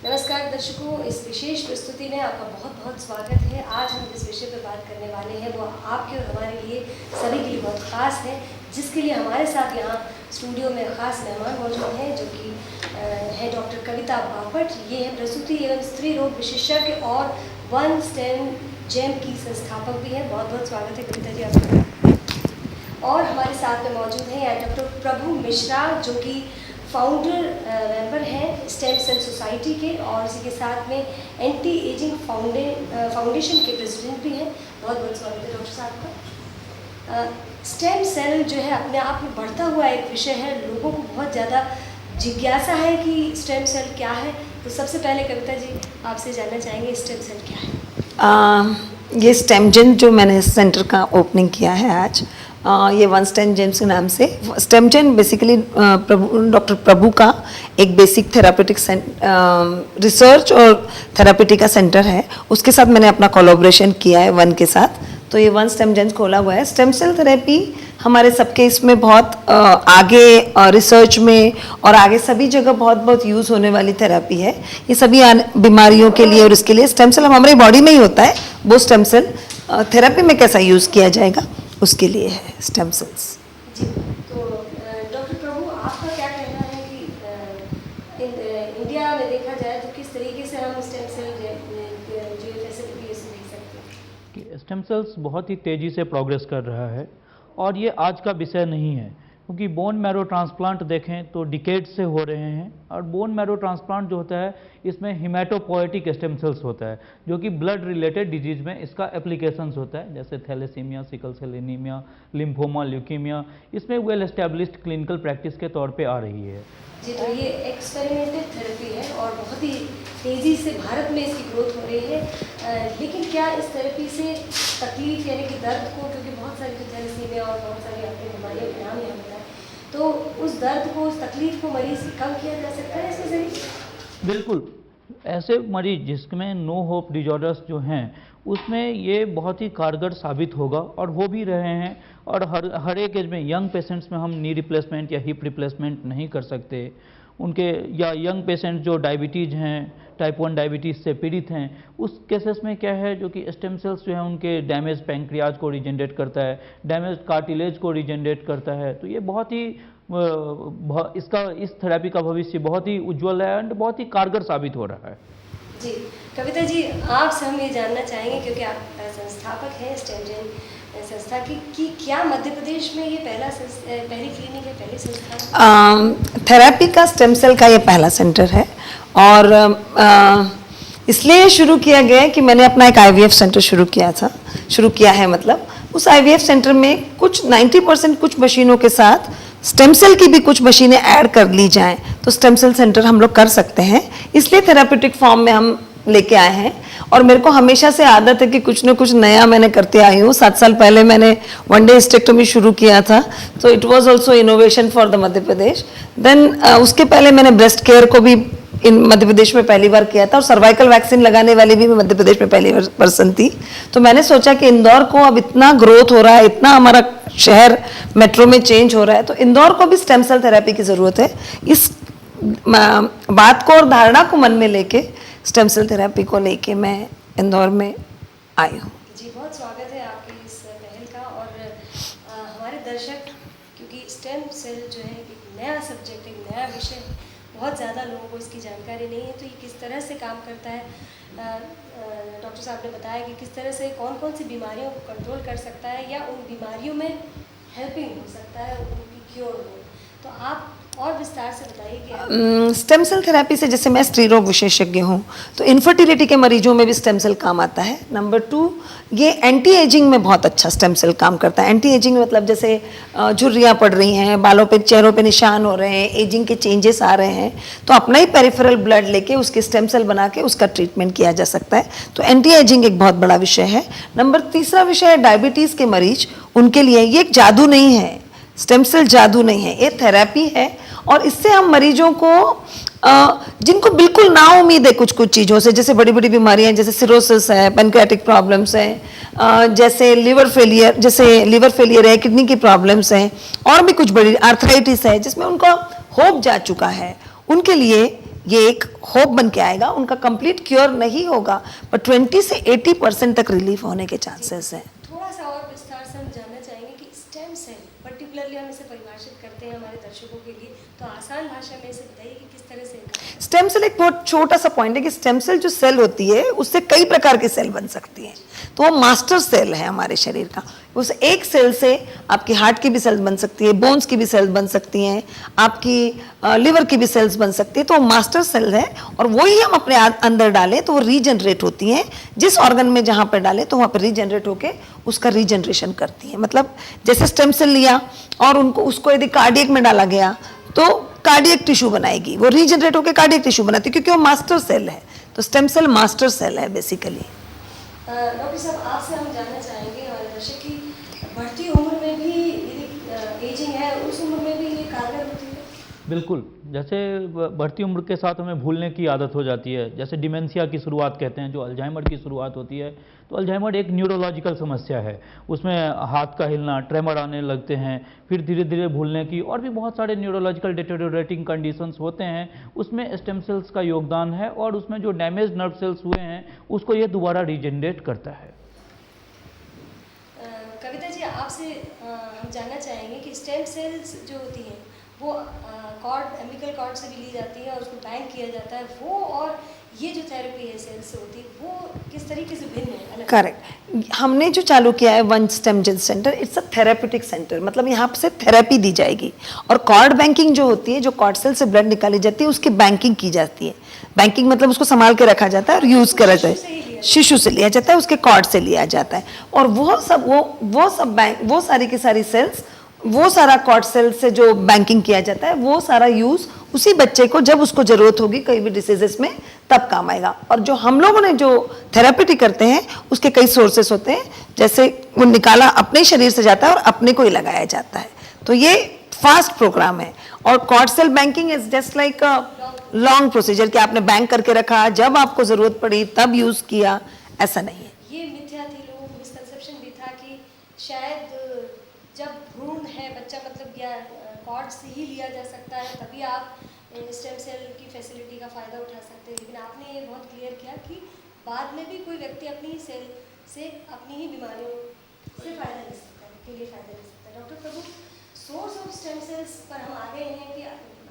नमस्कार दर्शकों, इस विशेष प्रस्तुति में आपका बहुत बहुत स्वागत है। आज हम जिस विषय पर बात करने वाले हैं वो आपके और हमारे लिए सभी के लिए बहुत ख़ास है, जिसके लिए हमारे साथ यहाँ स्टूडियो में ख़ास मेहमान मौजूद हैं जो कि है डॉक्टर कविता बापट। ये है प्रसूति एवं स्त्री रोग विशेषज्ञ और वन स्टेम जेम की संस्थापक भी हैं। बहुत बहुत स्वागत है कविता जी आपका। और हमारे साथ में मौजूद हैं यहाँ डॉक्टर प्रभु मिश्रा जो कि फाउंडर मेंबर हैं स्टेम सेल सोसाइटी के, और इसी के साथ में एंटी एजिंग फाउंडेशन के प्रेसिडेंट भी हैं। बहुत बहुत स्वागत है डॉक्टर साहब का। स्टेम सेल जो है अपने आप में बढ़ता हुआ एक विषय है। लोगों को बहुत ज़्यादा जिज्ञासा है कि स्टेम सेल क्या है। तो सबसे पहले कविता जी आपसे जानना चाहेंगे स्टेम सेल क्या है। ये स्टेमजेन जो मैंने इस सेंटर का ओपनिंग किया है आज, ये वन स्टेम जेम्स के नाम से। स्टेमजेन बेसिकली डॉक्टर प्रभु का एक बेसिक थेरापेटिक रिसर्च और थेरापेटी का सेंटर है। उसके साथ मैंने अपना कोलैबोरेशन किया है वन के साथ, तो ये वन स्टेमजेन खोला हुआ है। स्टेम सेल थेरेपी हमारे सबके इसमें बहुत आगे रिसर्च में और आगे सभी जगह बहुत बहुत यूज़ होने वाली थेरेपी है। ये सभी बीमारियों के लिए और इसके लिए स्टेम सेल हमारी बॉडी में ही होता है। वो स्टेम सेल थेरेपी में कैसा यूज़ किया जाएगा उसके लिए है स्टेम सेल्स। जी, तो डॉक्टर प्रभु आपका क्या कहना है कि इंडिया में देखा जाए तो किस तरीके से हम स्टेम सेल जो फैसिलिटी देख सकते हैं? स्टेम सेल्स बहुत ही तेज़ी से प्रोग्रेस कर रहा है और ये आज का विषय नहीं है, क्योंकि बोन मैरो ट्रांसप्लांट देखें तो डिकेड से हो रहे हैं। और बोन मैरो ट्रांसप्लांट जो होता है इसमें हिमेटोपोएटिक स्टेम सेल्स होता है, जो कि ब्लड रिलेटेड डिजीज में इसका एप्लीकेशंस होता है, जैसे thalassaemia, sickle cell anaemia, lymphoma, leukaemia. इसमें वेल एस्टेब्लिश्ड क्लिनिकल प्रैक्टिस के तौर पे आ रही है। जी, तो ये एक्सपेरिमेंटल थेरेपी है और बहुत ही तेज़ी से भारत में इसकी ग्रोथ हो रही है। लेकिन क्या इस थेरेपी से तकलीफ यानी कि दर्द को, क्योंकि बहुत सारी जो थैलेसीमिया और बहुत सारी आपकी बीमारियों के नाम यहाँ बताए, तो उस दर्द को, उस तकलीफ को मरीज से कम किया जा सकता है इसके जरिए? बिल्कुल, ऐसे मरीज जिसमें नो होप डिजॉर्डर्स जो हैं उसमें ये बहुत ही कारगर साबित होगा और हो भी रहे हैं। और हर एक एज में यंग पेशेंट्स में हम नी रिप्लेसमेंट या हिप रिप्लेसमेंट नहीं कर सकते उनके, या यंग पेशेंट जो डायबिटीज़ हैं, टाइप 1 डायबिटीज़ से पीड़ित हैं, उस केसेस में क्या है जो कि स्टेम सेल्स जो है उनके डैमेज पैंक्रियाज को रिजेनरेट करता है, डैमेज कार्टिलेज को रिजेनरेट करता है। तो ये बहुत ही इस थेरेपी का भविष्य बहुत ही उज्ज्वल है एंड बहुत ही कारगर साबित हो रहा है। जी, कविता जी आपसे हम ये जानना चाहेंगे, क्योंकि आप संस्थापक हैं स्टेमजेन संस्था की, कि क्या मध्य प्रदेश में ये पहली क्लिनिक है, पहली संस्था? थेरेपी का स्टेम सेल का ये पहला सेंटर है और इसलिए शुरू किया गया है कि मैंने अपना एक IVF सेंटर शुरू किया है। मतलब उस IVF सेंटर में कुछ 90% कुछ मशीनों के साथ स्टेम सेल की भी कुछ मशीनें ऐड कर ली जाएं तो स्टेम सेल सेंटर हम लोग कर सकते हैं। इसलिए थेरापेटिक फॉर्म में हम लेके आए हैं और मेरे को हमेशा से आदत है कि कुछ न कुछ नया मैंने करते आई हूँ। 7 साल पहले मैंने वन डे हिस्टेक्टोमी शुरू किया था, तो it was also innovation for the Madhya Pradesh. Then उसके पहले मैंने ब्रेस्ट केयर को भी इन मध्य प्रदेश में पहली बार किया था और सर्वाइकल वैक्सीन लगाने वाली भी मैं मध्य प्रदेश में पहली पर्सन थी। तो मैंने सोचा कि इंदौर को अब इतना ग्रोथ हो रहा है, इतना हमारा शहर मेट्रो में चेंज हो रहा है, तो इंदौर को भी स्टेम सेल थेरेपी की ज़रूरत है। इस बात को और धारणा को मन में लेके स्टेम सेल थेरेपी को लेके मैं इंदौर में आई हूँ। जी, बहुत स्वागत है आपकी इस पहल का। और हमारे दर्शक, क्योंकि स्टेम सेल जो है एक नया सब्जेक्ट, एक नया विषय, बहुत ज़्यादा लोगों को इसकी जानकारी नहीं है, तो ये किस तरह से काम करता है। डॉक्टर साहब ने बताया कि किस तरह से कौन कौन सी बीमारियों को कंट्रोल कर सकता है या उन बीमारियों में हेल्पिंग हो सकता है, उनकी क्योर हो। तो आप और विस्तार से बताइए कि स्टेम सेल थेरेपी से, जैसे मैं स्त्री रोग विशेषज्ञ हूँ, तो इनफर्टिलिटी के मरीजों में भी स्टेम सेल काम आता है। नंबर 2, ये एंटी एजिंग में बहुत अच्छा स्टेम सेल काम करता है। एंटी एजिंग मतलब जैसे झुर्रियाँ पड़ रही हैं, बालों पे, चेहरों पे निशान हो रहे हैं, एजिंग के चेंजेस आ रहे हैं, तो अपना ही पेरिफेरल ब्लड लेके उसके स्टेम सेल बना के उसका ट्रीटमेंट किया जा सकता है। तो एंटी एजिंग एक बहुत बड़ा विषय है। नंबर 3 विषय है डायबिटीज़ के मरीज, उनके लिए ये एक जादू नहीं है, स्टेम सेल जादू नहीं है, ये थेरेपी है। और इससे हम मरीजों को जिनको बिल्कुल ना उम्मीद है कुछ कुछ चीज़ों से, जैसे बड़ी बड़ी बीमारियां, जैसे सिरोसिस है, पैनक्रियाटिक प्रॉब्लम्स हैं, जैसे लिवर फेलियर है, किडनी की प्रॉब्लम्स हैं, और भी कुछ बड़ी आर्थराइटिस है जिसमें उनका होप जा चुका है, उनके लिए ये एक होप बन के आएगा। उनका कंप्लीट क्योर नहीं होगा पर 20 से 80% तक रिलीफ होने के चांसेस हैं। थोड़ा सा और विस्तार से हम जानना चाहेंगे कि स्टेम सेल पर्टिकुलरली हम इसे परिभाषित करते हैं हमारे दर्शकों के लिए, तो आसान भाषा में इसे बताइए कि किस तरह से। स्टेम सेल एक बहुत छोटा सा पॉइंट है कि स्टेम सेल जो सेल होती है उससे कई प्रकार की सेल बन सकती है, तो वो मास्टर सेल है हमारे शरीर का। उस एक सेल से आपकी हार्ट की भी सेल्स बन सकती है, बोन्स की भी सेल्स बन सकती हैं, आपकी लिवर की भी सेल्स बन सकती है, तो वो मास्टर सेल है और वही हम अपने अंदर डालें तो वो रीजनरेट होती हैं। जिस ऑर्गन में जहाँ पर डालें तो वहाँ पर रीजनरेट होके उसका रीजनरेशन करती है। मतलब जैसे स्टेम सेल लिया और उसको यदि कार्डियक में डाला गया तो कार्डियक टिश्यू बनाएगी, वो रीजनरेट होकर कार्डियक टिश्यू बनाती है क्योंकि वो मास्टर सेल है। तो स्टेम सेल मास्टर सेल है बेसिकली। डॉक्टर साहब, आपसे हम जानना चाहेंगे हमारे दर्शक की बढ़ती उम्र में भी यदि एजिंग है उस उम्र में भी ये कारगर होती है? बिल्कुल, जैसे बढ़ती उम्र के साथ हमें भूलने की आदत हो जाती है, जैसे डिमेंशिया की शुरुआत कहते हैं, जो अल्जाइमर की शुरुआत होती है। तो अल्जाइमर एक न्यूरोलॉजिकल समस्या है, उसमें हाथ का हिलना, ट्रेमर आने लगते हैं, फिर धीरे धीरे भूलने की और भी बहुत सारे न्यूरोलॉजिकल डिटेरियोरेटिंग कंडीशंस होते हैं। उसमें स्टेम सेल्स का योगदान है और उसमें जो डैमेज नर्व सेल्स हुए हैं उसको ये दोबारा रीजनरेट करता है। कविता जी, आपसे हम जानना चाहेंगे कि स्टेम सेल्स जो होती हैं वो एमिकल कॉर्ड से भी ली जाती है और उसको बैंक किया जाता है, वो और ये जो थेरेपी है सेल्स से होती है वो किस तरीके से भिन्न है? करेक्ट। हमने जो चालू किया है one stem cell centre, it's a therapeutic centre, मतलब यहाँ से थेरेपी दी जाएगी। और कॉर्ड बैंकिंग जो होती है, जो कॉर्ड सेल से ब्लड निकाली जाती है उसकी बैंकिंग की जाती है। बैंकिंग मतलब उसको संभाल के रखा जाता है और यूज़ करा जाता है, शिशु से लिया जाता है, उसके कॉर्ड से लिया जाता है। और वो सारी की सारी सेल्स, वो सारा कॉर्ड सेल से जो बैंकिंग किया जाता है वो सारा यूज़ उसी बच्चे को जब उसको ज़रूरत होगी कई भी डिसीजेस में तब काम आएगा। और जो हम लोगों ने जो थेरेपी करते हैं उसके कई सोर्सेस होते हैं, जैसे वो निकाला अपने शरीर से जाता है और अपने को ही लगाया जाता है। तो ये फास्ट प्रोग्राम है। और cord cell banking is just like a long procedure कि आपने बैंक करके रखा, जब आपको ज़रूरत पड़ी तब यूज़ किया, ऐसा नहीं है। ये मिथ्या थी, लोगों को मिसकंसेप्शन भी था कि शायद जब भ्रूण है बच्चा, मतलब या कॉर्ड से ही लिया जा सकता है तभी आप स्टेम सेल की फैसिलिटी का फ़ायदा उठा सकते हैं। लेकिन आपने ये बहुत क्लियर किया कि बाद में भी कोई व्यक्ति अपनी सेल से अपनी ही बीमारियों से फ़ायदा ले सकता है, के लिए फ़ायदा ले सकता है। Doctor Prabhu, source of stem cells पर हम आ गए हैं कि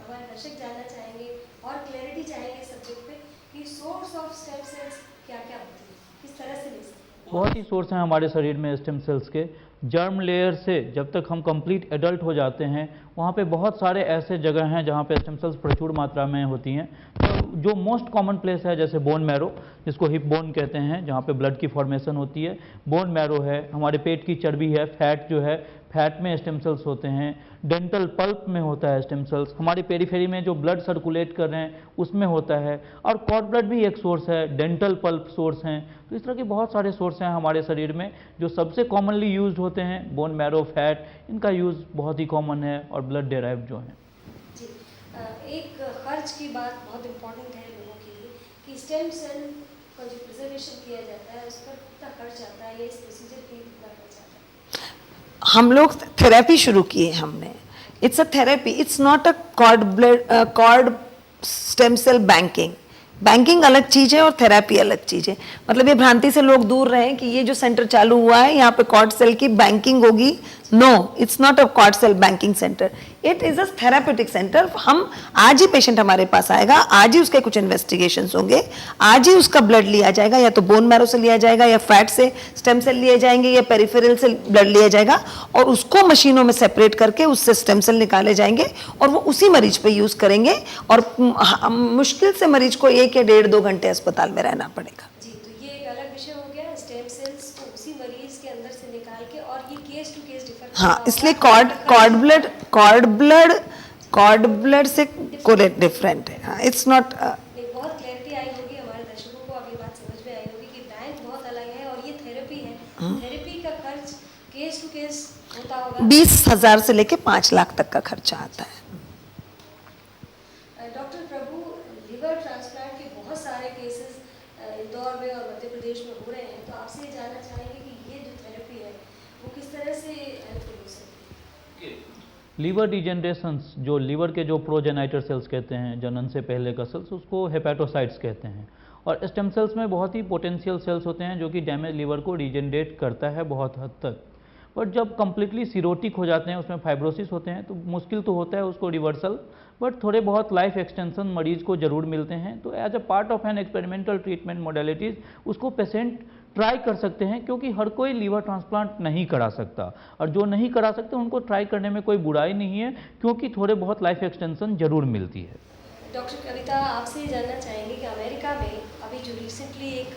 हमारे दर्शक जानना चाहेंगे और क्लैरिटी चाहेंगे सब्जेक्ट पे कि सोर्स ऑफ स्टेम सेल्स क्या क्या होती है, किस तरह से ले सकते हैं? बहुत ही सोर्स हैं हमारे शरीर में स्टेम सेल्स के। जर्म लेयर से जब तक हम कंप्लीट एडल्ट हो जाते हैं वहाँ पे बहुत सारे ऐसे जगह हैं जहाँ पे स्टेम सेल्स प्रचुर मात्रा में होती हैं। तो जो मोस्ट कॉमन प्लेस है जैसे बोन मैरो, जिसको हिप बोन कहते हैं, जहाँ पे ब्लड की फॉर्मेशन होती है, बोन मैरो है। हमारे पेट की चर्बी है, फैट जो है, फैट में स्टेम सेल्स होते हैं। डेंटल पल्प में होता है स्टेम सेल्स। हमारी पेरीफेरी में जो ब्लड सर्कुलेट कर रहे हैं उसमें होता है। और कॉर्ड ब्लड भी एक सोर्स है, डेंटल पल्प सोर्स हैं। तो इस तरह के बहुत सारे सोर्स हैं हमारे शरीर में। जो सबसे कॉमनली यूज्ड होते हैं बोन मैरो, फैट, इनका यूज़ बहुत ही कॉमन है और ब्लड डेराइव जो हैं। जी, एक खर्च की बात बहुत इम्पोर्टेंट है लोगों के लिए कि स्टेम सेल का जो प्रिजर्वेशन किया जाता है उस पर कितना खर्च आता है या इस प्रोसीजर के लिए कितना खर्च आता है? हम लोग थेरेपी शुरू की है हमने। It's a therapy, it's not a cord stem cell banking. Banking अलग चीज़ है और थेरेपी अलग चीज़ है। मतलब ये भ्रांति से लोग दूर रहें कि ये जो सेंटर चालू हुआ है यहाँ पे कॉर्ड सेल की बैंकिंग होगी। No, it's not a cord cell banking centre, it is a therapeutic centre. हम आज ही पेशेंट हमारे पास आएगा, आज ही उसके कुछ इन्वेस्टिगेशंस होंगे, आज ही उसका ब्लड लिया जाएगा, या तो बोन मैरो से लिया जाएगा या फैट से स्टेम सेल लिए जाएंगे या पेरिफेरल से ब्लड लिया जाएगा और उसको मशीनों में सेपरेट करके उससे स्टेम सेल निकाले जाएंगे और वो उसी मरीज पे यूज़ करेंगे। और मुश्किल से मरीज को 1 या 1.5-2 घंटे अस्पताल में रहना पड़ेगा। जी, तो ये एक अलग विषय हो गया, स्टेम सेल्स को उसी मरीज के अंदर से निकाल के, और ये केस टू केस डिफर। हाँ, इसलिए कॉर्ड ब्लड से कोलेट डिफरेंट है। हाँ, इट्स नॉट। बहुत क्लैरिटी आई होगी हमारे दर्शकों को, अब ये बात समझ में आई होगी कि बैंक बहुत अलग है और ये थेरेपी है। थेरेपी का खर्च केस टू केस होता होगा। 20,000 से लेके 5 लाख तक का खर्चा आता है। डॉक्टर प्रभु, लिवर ट्रांसप्लांट के बहुत सारे केसेस इंदौर में और मध्य प्रदेश में हो रहे हैं, तो आपसे ये जानना चाहेंगे कि ये जो थेरेपी है वो किस तरह से हेल्पफुल हो सकती है? लीवर डिजेनरेशंस, जो लीवर के जो प्रोजेनाइटर सेल्स कहते हैं, जनन से पहले का सेल्स, उसको हेपेटोसाइट्स कहते हैं। और स्टेम सेल्स में बहुत ही पोटेंशियल सेल्स होते हैं जो कि डैमेज लीवर को रीजनरेट करता है बहुत हद तक। बट जब कम्प्लीटली सिरोटिक हो जाते हैं, उसमें फाइब्रोसिस होते हैं, तो मुश्किल तो होता है उसको रिवर्सल, बट थोड़े बहुत लाइफ एक्सटेंशन मरीज को ज़रूर मिलते हैं। तो as a part of an experimental treatment modalities उसको पेशेंट ट्राई कर सकते हैं, क्योंकि हर कोई लीवर ट्रांसप्लांट नहीं करा सकता, और जो नहीं करा सकते उनको ट्राई करने में कोई बुराई नहीं है, क्योंकि थोड़े बहुत लाइफ एक्सटेंशन ज़रूर मिलती है। डॉक्टर कविता, आपसे ये जानना चाहेंगे कि अमेरिका में अभी जो रिसेंटली एक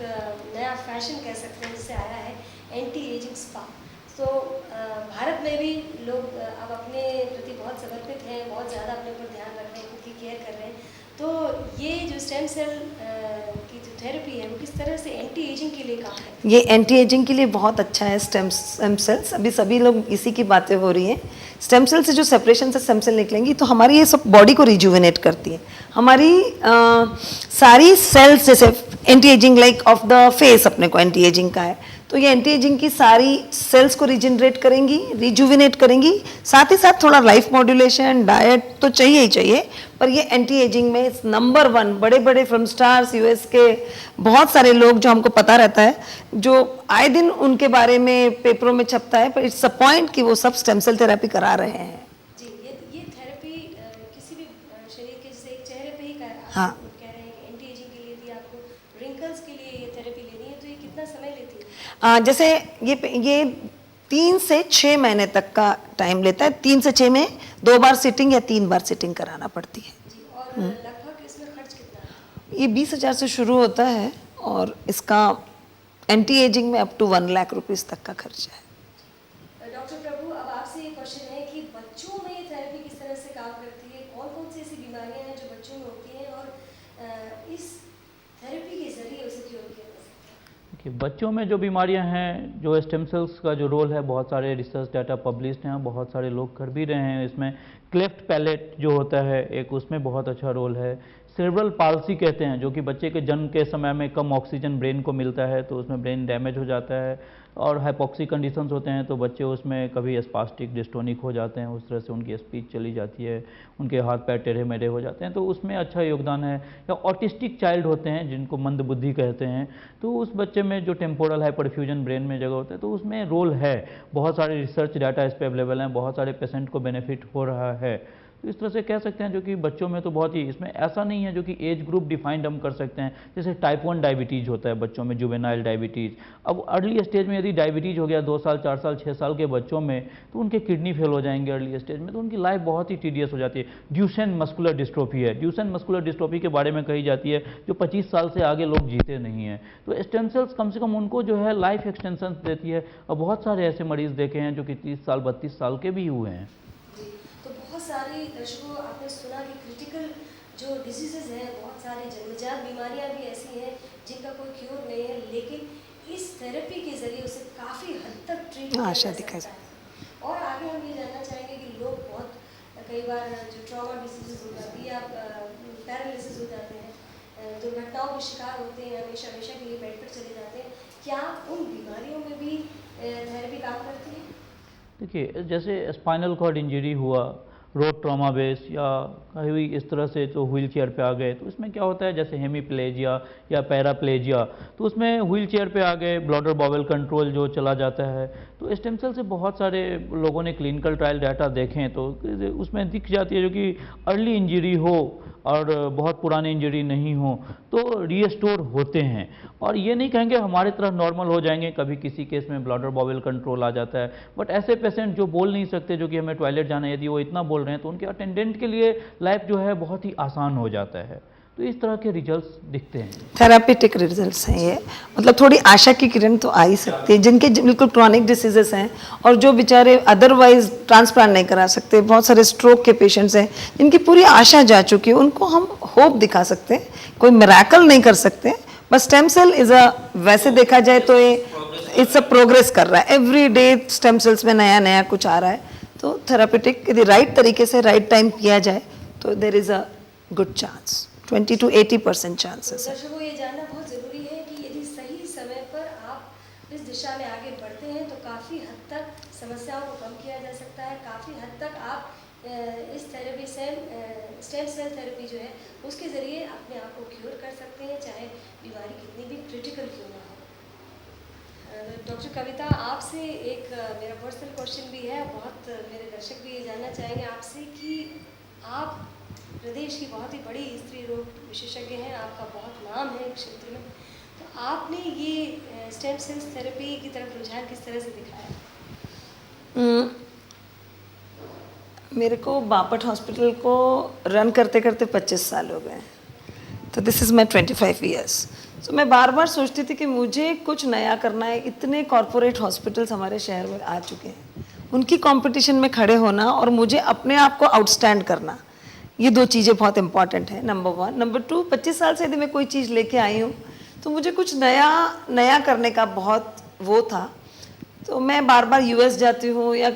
नया फैशन कह सकते हैं जिससे आया है, एंटी एजिंग स्पा। तो भारत में भी लोग अब अपने प्रति बहुत समर्पित हैं, बहुत ज़्यादा अपने ऊपर ध्यान रख रहे हैं, खुद की केयर कर रहे हैं। तो ये जो स्टेम सेल की जो थेरेपी है वो किस तरह से एंटी एजिंग के लिए कहा है? ये एंटी एजिंग के लिए बहुत अच्छा है स्टेम सेल्स। अभी सभी लोग इसी की बातें हो रही हैं। स्टेम सेल से जो सेपरेशन से स्टेम सेल निकलेंगी तो हमारी ये सब बॉडी को रिजुविनेट करती है। हमारी सारी सेल्स, जैसे anti ageing like of the face अपने को एंटी एजिंग का है, तो ये एंटी एजिंग की सारी सेल्स को रिजनरेट करेंगी, रिजुविनेट करेंगी। साथ ही साथ थोड़ा लाइफ मॉड्यूलेशन, डाइट तो चाहिए ही चाहिए, पर ये एंटी एजिंग में नंबर 1, बड़े बड़े फिल्म स्टार्स, यूएस के बहुत सारे लोग जो हमको पता रहता है, जो आए दिन उनके बारे में पेपरों में छपता है, पर इट्स अ पॉइंट कि वो सब स्टेम सेल थेरेपी करा रहे हैं। जी, ये थेरेपी किसी भी शरीर के जैसे एक चेहरे पे ही हाँ। कह रहे हैं कि एंटी एजिंग के लिए भी आपको रिंकल्स के लिए ये थेरेपी लेनी है, तो ये कितना समय लेती है? जैसे ये 3 से 6 महीने तक का टाइम लेता है। 3 से 6 में 2 बार सिटिंग या 3 बार सिटिंग कराना पड़ती है। जी, और लगभग इसमें खर्च कितना है? ये 20,000 से शुरू होता है, और इसका एंटी एजिंग में अप टू 1 लाख रुपीस तक का खर्चा है। डॉक्टर प्रभु, अब आपसे ये क्वेश्चन है कि बच्चों में ये थेरेपी किस तरह से काम करती है? कौन कौन सी ऐसी बीमारियां हैं जो बच्चों में होती हैं, और इस थेरेपी के जरिए उसे क्योर किया जा सकता है? कि बच्चों में जो बीमारियां हैं, जो स्टेम सेल्स का जो रोल है, बहुत सारे रिसर्च डाटा पब्लिश्ड हैं, बहुत सारे लोग कर भी रहे हैं। इसमें क्लेफ्ट पैलेट जो होता है एक, उसमें बहुत अच्छा रोल है। सेरेब्रल पाल्सी कहते हैं, जो कि बच्चे के जन्म के समय में कम ऑक्सीजन ब्रेन को मिलता है, तो उसमें ब्रेन डैमेज हो जाता है, और हाइपोक्सी कंडीशंस होते हैं, तो बच्चे उसमें कभी स्पास्टिक डिस्टोनिक हो जाते हैं, उस तरह से उनकी स्पीच चली जाती है, उनके हाथ पैर टेढ़े मेढ़े हो जाते हैं, तो उसमें अच्छा योगदान है। या ऑटिस्टिक चाइल्ड होते हैं जिनको मंद बुद्धि कहते हैं, तो उस बच्चे में जो टेम्पोरल हाइपरफ्यूजन ब्रेन में जगह होता है, तो उसमें रोल है। बहुत सारे रिसर्च डाटा इस पर अवेलेबल हैं, बहुत सारे पेशेंट को बेनिफिट हो रहा है। तो इस तरह से कह सकते हैं, जो कि बच्चों में तो बहुत ही, इसमें ऐसा नहीं है जो कि एज ग्रुप डिफाइंड हम कर सकते हैं। जैसे टाइप 1 डायबिटीज़ होता है बच्चों में, जुवेनाइल डायबिटीज़। अब अर्ली स्टेज में यदि डायबिटीज़ हो गया 2 साल, 4 साल, 6 साल के बच्चों में, तो उनके किडनी फेल हो जाएंगे अर्ली स्टेज में, तो उनकी लाइफ बहुत ही टीडियस हो जाती है। ड्यूशेन मस्कुलर डिस्ट्रोफी है, ड्यूशेन मस्कुलर डिस्ट्रोफी के बारे में कही जाती है, जो 25 साल से आगे लोग जीते नहीं हैं। तो स्टेम सेल्स कम से कम उनको जो है लाइफ एक्सटेंशन देती है, और बहुत सारे ऐसे मरीज़ देखे हैं जो कि 30 साल, 32 साल के भी हुए हैं। जी, तो बहुत सारे दर्शकों, आपने सुना कि क्रिटिकल जो डिजीजेज हैं, बहुत सारी जन्मजात बीमारियां भी ऐसी हैं जिनका कोई क्योर नहीं है, लेकिन इस थेरेपी के जरिए उसे काफ़ी हद तक ट्रीट किया आशा जा दिखाई सकता है। और आगे हम ये जानना चाहेंगे कि लोग बहुत कई बार जो ट्रॉमा डिजीजेज हो जाती है या पैरालिसिस हो जाते हैं, दुर्घटनाओं के शिकार होते हैं, हमेशा हमेशा के लिए बेड पर चले जाते हैं, क्या उन बीमारियों में भी थेरेपी काम करती है? देखिए, जैसे स्पाइनल कॉर्ड इंजरी हुआ, रोड ट्रॉमा बेस, या कहीं इस तरह से तो व्हील चेयर पर आ गए, तो इसमें क्या होता है, जैसे हेमीप्लेजिया या पैराप्लेजिया, तो उसमें व्हील चेयर पर आ गए, ब्लडर बॉवेल कंट्रोल जो चला जाता है। तो स्टेम सेल से बहुत सारे लोगों ने क्लिनिकल ट्रायल डाटा देखें, तो उसमें दिख जाती है, जो कि अर्ली इंजरी हो और बहुत पुरानी इंजरी नहीं हो, तो रीस्टोर होते हैं। और ये नहीं कहेंगे हमारी तरह नॉर्मल हो जाएंगे, कभी किसी केस में ब्लडर बॉवेल कंट्रोल आ जाता है, बट ऐसे पेशेंट जो बोल नहीं सकते, जो कि हमें टॉयलेट जाना है, यदि वो इतना बोल रहे हैं, तो उनके अटेंडेंट के लिए लाइफ जो है बहुत ही आसान हो जाता है। तो इस तरह के रिजल्ट्स दिखते हैं। थेरापेटिक रिजल्ट्स हैं ये, मतलब थोड़ी आशा की किरण तो आ ही सकती है। जिनके बिल्कुल क्रॉनिक डिसीजेस हैं, और जो बेचारे अदरवाइज ट्रांसप्लांट नहीं करा सकते, बहुत सारे स्ट्रोक के पेशेंट्स हैं जिनकी पूरी आशा जा चुकी है, उनको हम होप दिखा सकते हैं। कोई मिरेकल नहीं कर सकते, बस स्टेम सेल इज अ, वैसे देखा जाए तो ये इट्स अ प्रोग्रेस कर रहा है। एवरी डे स्टेम सेल्स में नया नया कुछ आ रहा है। तो थेरापेटिक यदि राइट तरीके से राइट टाइम किया जाए तो there is a good chance, 20 to 80% chances है। दर्शकों, ये जानना बहुत ज़रूरी है कि यदि सही समय पर आप इस दिशा में आगे बढ़ते हैं तो काफ़ी हद तक समस्याओं को कम किया जा सकता है, काफ़ी हद तक आप इस थेरेपी स्टेम सेल थेरेपी जो है उसके ज़रिए अपने आप को क्योर कर सकते हैं, चाहे बीमारी कितनी भी क्रिटिकल क्यों ना हो। डॉक्टर कविता, आपसे एक मेरा पर्सनल क्वेश्चन भी है, बहुत मेरे दर्शक भी ये जानना चाहेंगे आपसे कि आप प्रदेश की बहुत ही बड़ी स्त्री रोग विशेषज्ञ हैं, आपका बहुत नाम है क्षेत्र में, तो आपने ये स्टेम सेल्स थेरेपी की तरफ रुझान किस तरह से दिखाया? मेरे को बापट हॉस्पिटल को रन करते करते 25 साल हो गए, तो दिस इज़ माई 25 ईयर्स। तो मैं बार बार सोचती थी कि मुझे कुछ नया करना है। इतने कॉरपोरेट हॉस्पिटल्स हमारे शहर में आ चुके हैं, उनकी कंपटीशन में खड़े होना और मुझे अपने आप को आउटस्टैंड करना, ये दो चीज़ें बहुत इंपॉर्टेंट है, नंबर 1। नंबर 2, 25 साल से यदि मैं कोई चीज़ लेके आई हूँ तो मुझे कुछ नया करने का बहुत वो था। तो मैं बार बार यूएस जाती हूँ या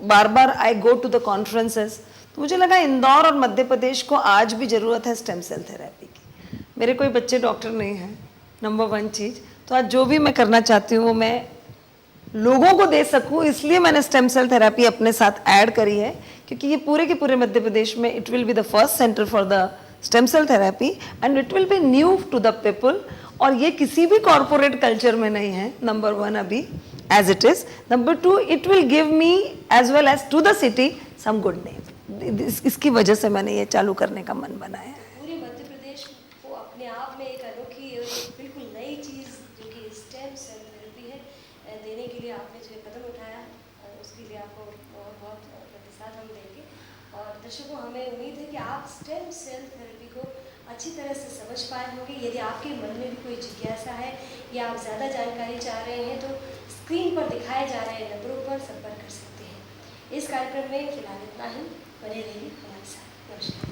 बार बार आई गो टू द कॉन्फ्रेंसेस, तो मुझे लगा इंदौर और मध्य प्रदेश को आज भी ज़रूरत है स्टेम सेल थेरेपी की। मेरे कोई बच्चे डॉक्टर नहीं हैं, नंबर 1 चीज़। तो आज जो भी मैं करना चाहती हूँ वो मैं लोगों को दे सकूँ, इसलिए मैंने स्टेम सेल थेरेपी अपने साथ ऐड करी है, क्योंकि ये पूरे के पूरे मध्य प्रदेश में it will be the first centre for the stem cell therapy and it will be new to the people. और ये किसी भी कॉरपोरेट कल्चर में नहीं है, नंबर 1 अभी as it is. Number 2, it will give me as well as to the city some good name. इसकी वजह से मैंने ये चालू करने का मन बनाया है। पूरे मध्य प्रदेश को अपने आप में एक अनोखी और बिल्कुल नई चीज़ जो कि स्टेम सेल थेरेपी है देने के लिए आपने जो कदम उठाया, उसके लिए आपको बहुत बहुत प्रतिसाद हम देंगे। और दर्शकों, हमें उम्मीद है कि आप स्टेम सेल थेरेपी को अच्छी तरह से समझ पाए होंगे। यदि आपके मन में भी कोई जिज्ञासा है या आप ज़्यादा जानकारी चाह रहे हैं तो स्क्रीन पर दिखाए जा रहे नंबरों पर संपर्क कर सकते हैं। इस कार्यक्रम में फिलहाल इतना ही, बने रहिए हमारे साथ। नमस्कार।